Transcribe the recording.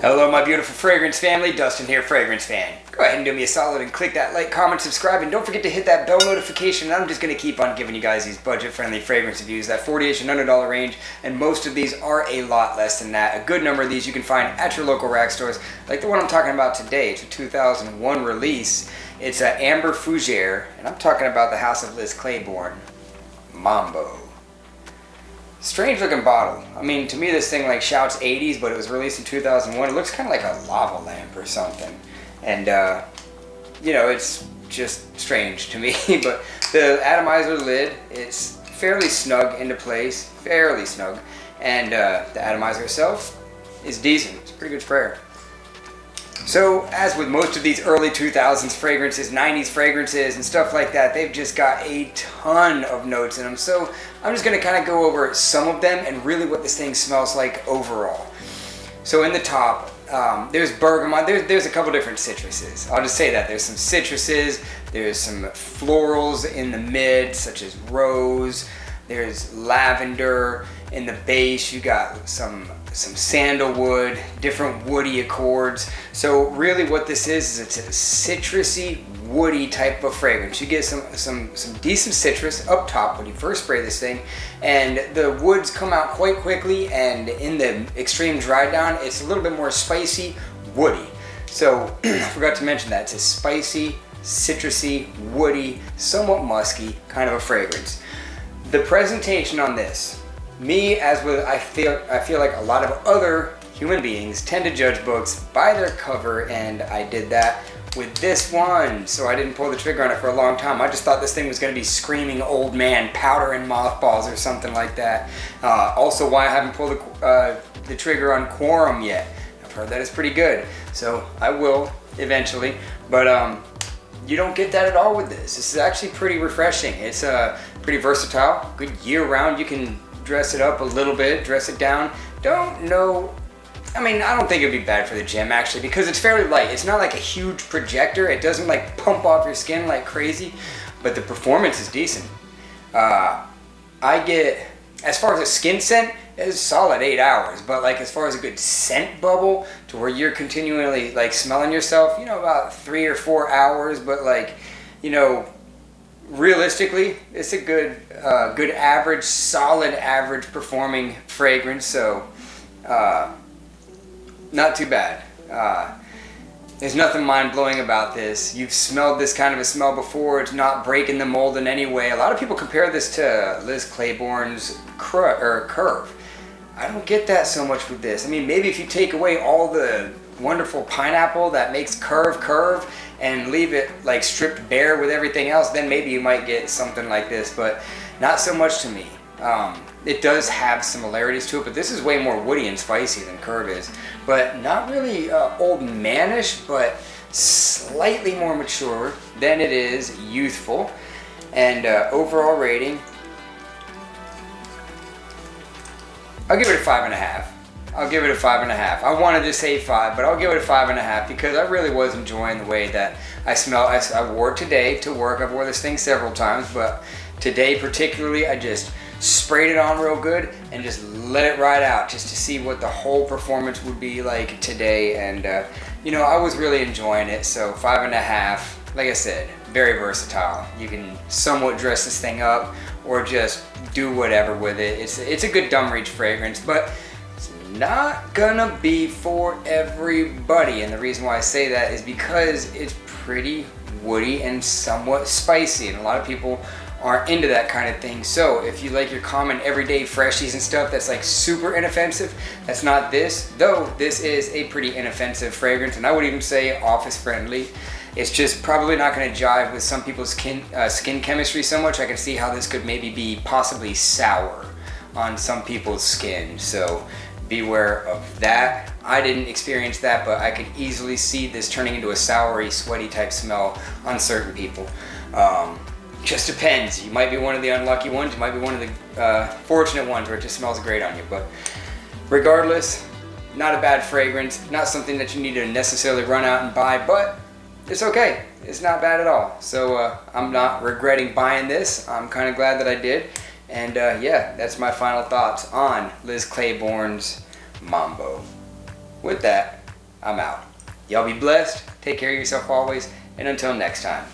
Hello my beautiful fragrance family, Dustin here, Fragrance Fan. Go ahead and do me a solid and click that like, comment, subscribe, and don't forget to hit that bell notification. I'm just going to keep on giving you guys these budget-friendly fragrance reviews, that $40-ish and $100 range, and most of these are a lot less than that. A good number of these you can find at your local rack stores, like the one I'm talking about today. It's a 2001 release. It's an Amber Fougere, and I'm talking about the House of Liz Claiborne Mambo. Strange looking bottle. I mean, to me this thing like shouts 80s, but it was released in 2001. It looks kind of like a lava lamp or something. And, you know, it's just strange to me. But the atomizer lid, it's fairly snug into place, fairly snug. And the atomizer itself is decent. It's a pretty good sprayer. So, as with most of these early 2000s fragrances, 90s fragrances, and stuff like that, they've just got a ton of notes in them. So, I'm just going to kind of go over some of them and really what this thing smells like overall. So, in the top, there's bergamot. There's a couple different citruses. I'll just say that. There's some citruses, there's some florals in the mid, such as rose. There's lavender. In the base, you got some sandalwood, different woody accords. So really what this is it's a citrusy, woody type of fragrance. You get some decent citrus up top when you first spray this thing, and the woods come out quite quickly, and in the extreme dry down, it's a little bit more spicy, woody. So I forgot to mention that. It's a spicy, citrusy, woody, somewhat musky kind of a fragrance. The presentation on this, me as with I feel like a lot of other human beings tend to judge books by their cover, and I did that with this one. So I didn't pull the trigger on it for a long time. I just thought this thing was going to be screaming old man, powder and mothballs or something like that. Also why I haven't pulled the trigger on Quorum yet. I've heard that it's pretty good, so I will eventually. But you don't get that at all with this. This is actually pretty refreshing. It's pretty versatile, good year-round. You can dress it up a little bit, dress it down. Don't know, I mean, I don't think it'd be bad for the gym actually, because it's fairly light. It's not like a huge projector. It doesn't like pump off your skin like crazy, but the performance is decent. I get, as far as a skin scent, it's solid 8 hours, but like as far as a good scent bubble to where you're continually like smelling yourself, you know, about 3 or 4 hours. But like, you know, realistically, it's a good average, solid average performing fragrance. So not too bad. There's nothing mind-blowing about this. You've smelled this kind of a smell before. It's not breaking the mold in any way. A lot of people compare this to Liz Claiborne's Curve. I don't get that so much with this. I mean, maybe if you take away all the wonderful pineapple that makes Curve and leave it like stripped bare with everything else, then maybe you might get something like this, but not so much to me. It does have similarities to it, but this is way more woody and spicy than Curve is. But not really old manish, but slightly more mature than it is youthful. And overall rating, I'll give it a 5.5. I'll give it a 5.5. I wanted to say 5, but I'll give it a 5.5 because I really was enjoying the way that I smell. I wore it today to work. I've worn this thing several times, but today particularly, I just sprayed it on real good and just let it ride out just to see what the whole performance would be like today. And you know, I was really enjoying it. So 5.5. Like I said, very versatile. You can somewhat dress this thing up or just do whatever with it. It's a good dumb reach fragrance, but it's not gonna be for everybody. And the reason why I say that is because it's pretty woody and somewhat spicy, and a lot of people aren't into that kind of thing. So if you like your common everyday freshies and stuff that's like super inoffensive, that's not this, though this is a pretty inoffensive fragrance, and I would even say office friendly. It's just probably not going to jive with some people's skin chemistry so much. I can see how this could maybe be possibly sour on some people's skin, so beware of that. I didn't experience that, but I could easily see this turning into a soury, sweaty type smell on certain people. Just depends. You might be one of the unlucky ones. You might be one of the fortunate ones where it just smells great on you. But regardless, not a bad fragrance. Not something that you need to necessarily run out and buy, but it's okay. It's not bad at all. So I'm not regretting buying this. I'm kind of glad that I did. And yeah, that's my final thoughts on Liz Claiborne's Mambo. With that, I'm out. Y'all be blessed. Take care of yourself always. And until next time.